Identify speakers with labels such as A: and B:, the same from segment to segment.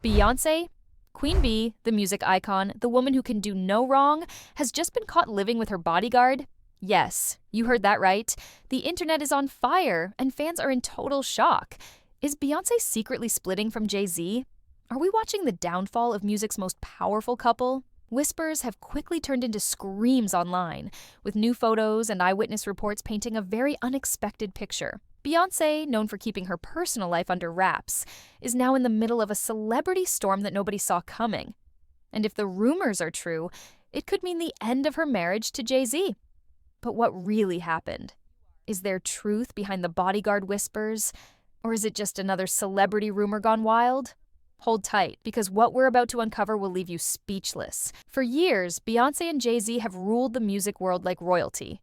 A: Beyoncé, Queen Bee, the music icon, the woman who can do no wrong, has just been caught living with her bodyguard. Yes, you heard that right. The internet is on fire, and fans are in total shock. Is Beyoncé secretly splitting from Jay-Z? Are we watching the downfall of music's most powerful couple? Whispers have quickly turned into screams online, with new photos and eyewitness reports painting a very unexpected picture. Beyoncé, known for keeping her personal life under wraps, is now in the middle of a celebrity storm that nobody saw coming. And if the rumors are true, it could mean the end of her marriage to Jay-Z. But what really happened? Is there truth behind the bodyguard whispers? Or is it just another celebrity rumor gone wild? Hold tight, because what we're about to uncover will leave you speechless. For years, Beyoncé and Jay-Z have ruled the music world like royalty.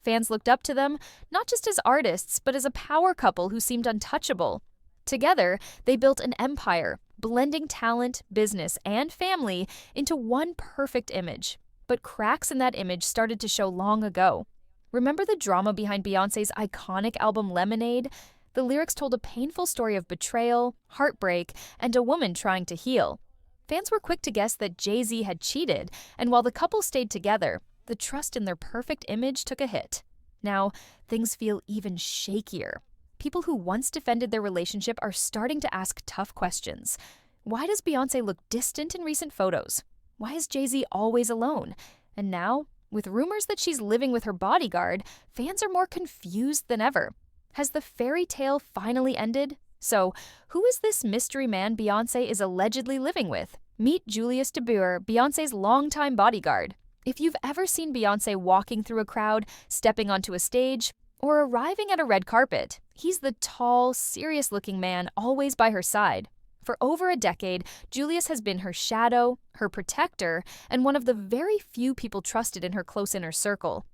A: Fans looked up to them, not just as artists, but as a power couple who seemed untouchable. Together, they built an empire, blending talent, business, and family into one perfect image. But cracks in that image started to show long ago. Remember the drama behind Beyoncé's iconic album Lemonade? The lyrics told a painful story of betrayal, heartbreak, and a woman trying to heal. Fans were quick to guess that Jay-Z had cheated, and while the couple stayed together, the trust in their perfect image took a hit. Now, things feel even shakier. People who once defended their relationship are starting to ask tough questions. Why does Beyoncé look distant in recent photos? Why is Jay-Z always alone? And now, with rumors that she's living with her bodyguard, fans are more confused than ever. Has the fairy tale finally ended? So, who is this mystery man Beyoncé is allegedly living with? Meet Julius DeBuer, Beyoncé's longtime bodyguard. If you've ever seen Beyoncé walking through a crowd, stepping onto a stage, or arriving at a red carpet, he's the tall, serious-looking man always by her side. For over a decade, Julius has been her shadow, her protector, and one of the very few people trusted in her close inner circle.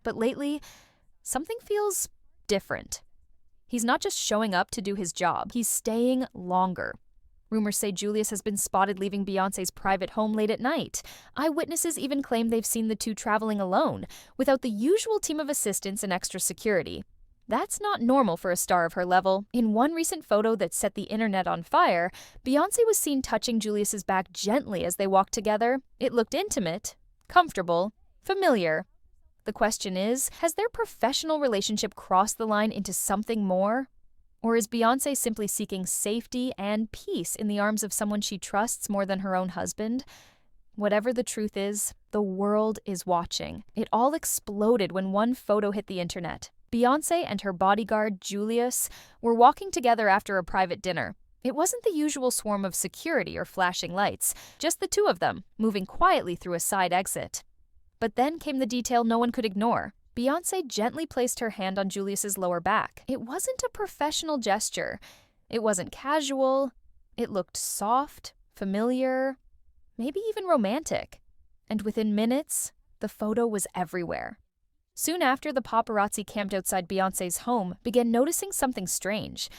A: But lately, something feels different. He's not just showing up to do his job, he's staying longer. Rumors say Julius has been spotted leaving Beyoncé's private home late at night. Eyewitnesses even claim they've seen the two traveling alone, without the usual team of assistants and extra security. That's not normal for a star of her level. In one recent photo that set the internet on fire, Beyoncé was seen touching Julius's back gently as they walked together. It looked intimate, comfortable, familiar. The question is, has their professional relationship crossed the line into something more? Or is Beyoncé simply seeking safety and peace in the arms of someone she trusts more than her own husband? Whatever the truth is, the world is watching. It all exploded when one photo hit the internet. Beyoncé and her bodyguard, Julius, were walking together after a private dinner. It wasn't the usual swarm of security or flashing lights, just the two of them, moving quietly through a side exit. But then came the detail no one could ignore. Beyoncé gently placed her hand on Julius's lower back. It wasn't a professional gesture. It wasn't casual. It looked soft, familiar, maybe even romantic. And within minutes, the photo was everywhere. Soon after, the paparazzi camped outside Beyoncé's home began noticing something strange.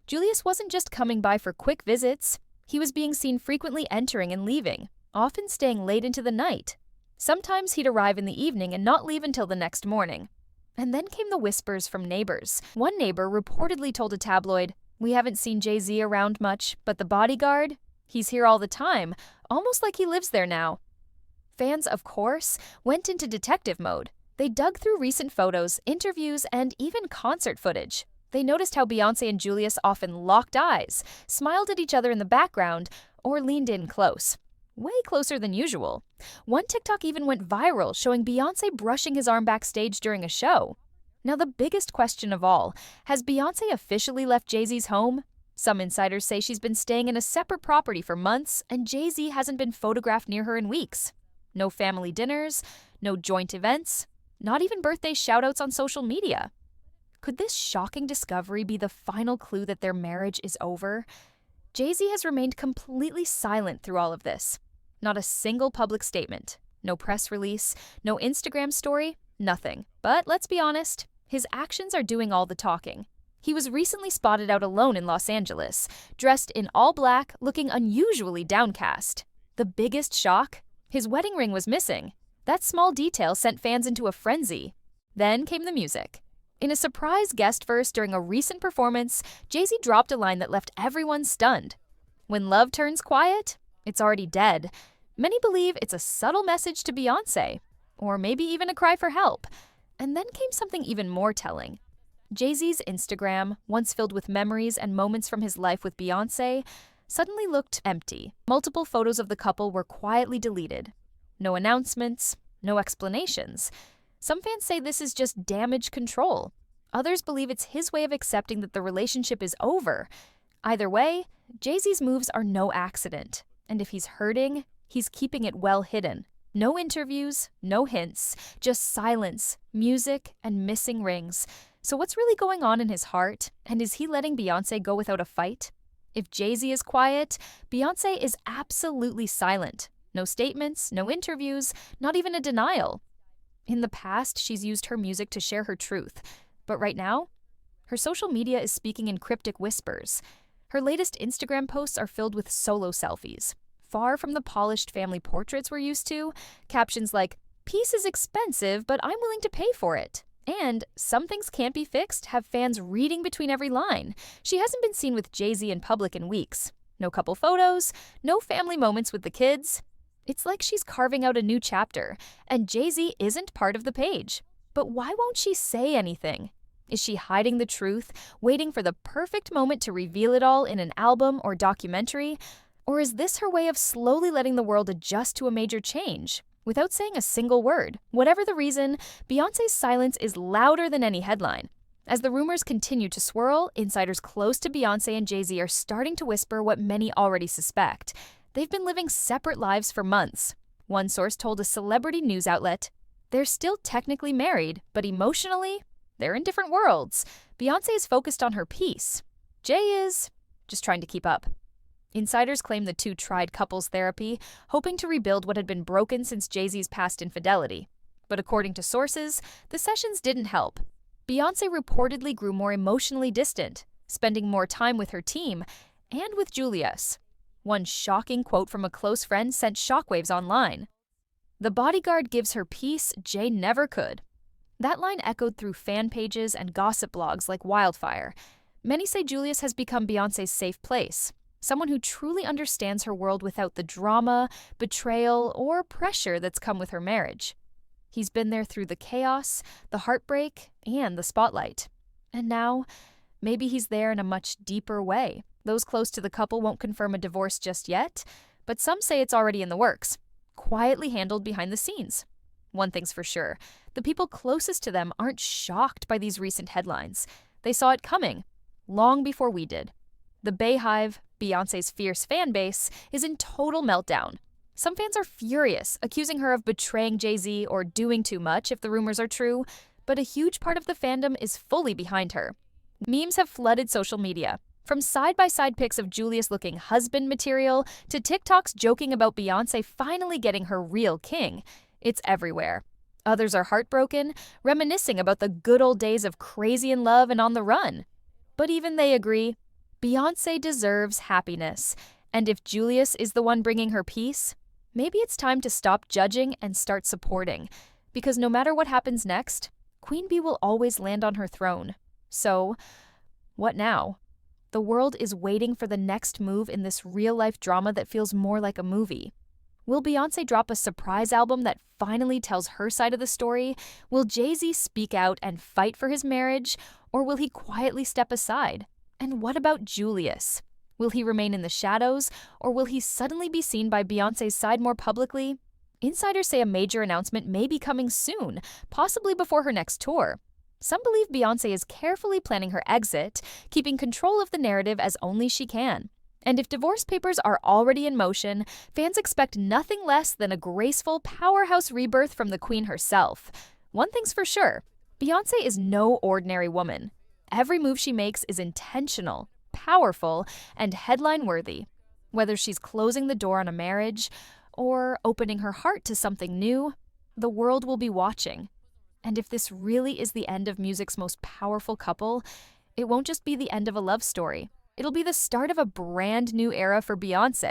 A: Julius wasn't just coming by for quick visits. He was being seen frequently entering and leaving, often staying late into the night. Sometimes he'd arrive in the evening and not leave until the next morning. And then came the whispers from neighbors. One neighbor reportedly told a tabloid, "We haven't seen Jay-Z around much, but the bodyguard? He's here all the time, almost like he lives there now." Fans, of course, went into detective mode. They dug through recent photos, interviews, and even concert footage. They noticed how Beyoncé and Julius often locked eyes, smiled at each other in the background, or leaned in close. Way closer than usual. One TikTok even went viral, showing Beyoncé brushing his arm backstage during a show. Now the biggest question of all, has Beyoncé officially left Jay-Z's home? Some insiders say she's been staying in a separate property for months, and Jay-Z hasn't been photographed near her in weeks. No family dinners, no joint events, not even birthday shoutouts on social media. Could this shocking discovery be the final clue that their marriage is over? Jay-Z has remained completely silent through all of this. Not a single public statement, no press release, no Instagram story, nothing. But let's be honest, his actions are doing all the talking. He was recently spotted out alone in Los Angeles, dressed in all black, looking unusually downcast. The biggest shock? His wedding ring was missing. That small detail sent fans into a frenzy. Then came the music. In a surprise guest verse during a recent performance, Jay-Z dropped a line that left everyone stunned. When love turns quiet, it's already dead. Many believe it's a subtle message to Beyoncé, or maybe even a cry for help. And then came something even more telling. Jay-Z's Instagram, once filled with memories and moments from his life with Beyoncé, suddenly looked empty. Multiple photos of the couple were quietly deleted. No announcements, no explanations. Some fans say this is just damage control. Others believe it's his way of accepting that the relationship is over. Either way, Jay-Z's moves are no accident. And if he's hurting, he's keeping it well hidden. No interviews, no hints, just silence, music, and missing rings. So what's really going on in his heart? And is he letting Beyoncé go without a fight? If Jay-Z is quiet, Beyoncé is absolutely silent. No statements, no interviews, not even a denial. In the past, she's used her music to share her truth. But right now, her social media is speaking in cryptic whispers. Her latest Instagram posts are filled with solo selfies. Far from the polished family portraits we're used to, captions like, "Peace is expensive, but I'm willing to pay for it." And "Some things can't be fixed" have fans reading between every line. She hasn't been seen with Jay-Z in public in weeks. No couple photos, no family moments with the kids. It's like she's carving out a new chapter, and Jay-Z isn't part of the page. But why won't she say anything? Is she hiding the truth, waiting for the perfect moment to reveal it all in an album or documentary? Or is this her way of slowly letting the world adjust to a major change, without saying a single word? Whatever the reason, Beyoncé's silence is louder than any headline. As the rumors continue to swirl, insiders close to Beyoncé and Jay-Z are starting to whisper what many already suspect. They've been living separate lives for months. One source told a celebrity news outlet, "They're still technically married, but emotionally, they're in different worlds. Beyoncé is focused on her peace. Jay is just trying to keep up." Insiders claim the two tried couples therapy, hoping to rebuild what had been broken since Jay-Z's past infidelity. But according to sources, the sessions didn't help. Beyoncé reportedly grew more emotionally distant, spending more time with her team and with Julius. One shocking quote from a close friend sent shockwaves online. "The bodyguard gives her peace Jay never could." That line echoed through fan pages and gossip blogs like wildfire. Many say Julius has become Beyoncé's safe place, someone who truly understands her world without the drama, betrayal, or pressure that's come with her marriage. He's been there through the chaos, the heartbreak, and the spotlight. And now, maybe he's there in a much deeper way. Those close to the couple won't confirm a divorce just yet, but some say it's already in the works, quietly handled behind the scenes. One thing's for sure, the people closest to them aren't shocked by these recent headlines. They saw it coming, long before we did. The Bayhive, Beyoncé's fierce fan base, is in total meltdown. Some fans are furious, accusing her of betraying Jay-Z or doing too much if the rumors are true, but a huge part of the fandom is fully behind her. Memes have flooded social media, from side-by-side pics of Julius looking husband material to TikToks joking about Beyoncé finally getting her real king. It's everywhere. Others are heartbroken, reminiscing about the good old days of Crazy in Love and On the Run. But even they agree, Beyoncé deserves happiness. And if Julius is the one bringing her peace, maybe it's time to stop judging and start supporting. Because no matter what happens next, Queen Bee will always land on her throne. So, what now? The world is waiting for the next move in this real-life drama that feels more like a movie. Will Beyoncé drop a surprise album that finally tells her side of the story? Will Jay-Z speak out and fight for his marriage? Or will he quietly step aside? And what about Julius? Will he remain in the shadows, or will he suddenly be seen by Beyoncé's side more publicly? Insiders say a major announcement may be coming soon, possibly before her next tour. Some believe Beyoncé is carefully planning her exit, keeping control of the narrative as only she can. And if divorce papers are already in motion, fans expect nothing less than a graceful powerhouse rebirth from the queen herself. One thing's for sure, Beyoncé is no ordinary woman. Every move she makes is intentional, powerful, and headline-worthy. Whether she's closing the door on a marriage or opening her heart to something new, the world will be watching. And if this really is the end of music's most powerful couple, it won't just be the end of a love story. It'll be the start of a brand new era for Beyoncé.